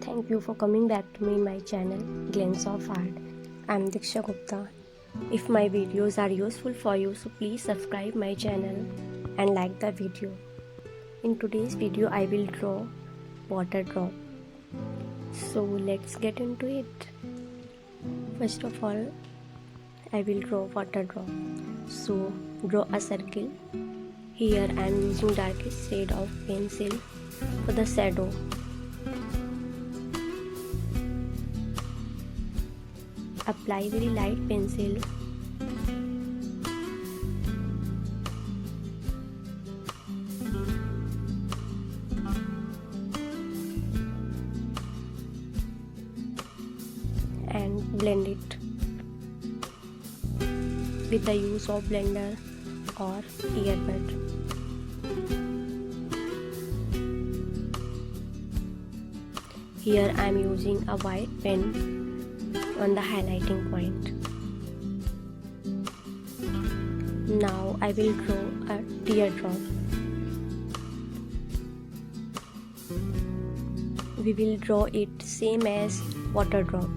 Thank you for coming back to me in my channel Glance of Art. I am Diksha Gupta. If my videos are useful for you, so please subscribe my channel and like the video. In today's video I will draw water drop. So let's get into it. First of all I will draw water drop. So draw a circle. Here I am using darkest shade of pencil for the shadow. Apply very light pencil. And blend it with the use of blender or earbud. Here I am using a white pen on the highlighting point. Now I will draw a teardrop. We will draw it same as water drop.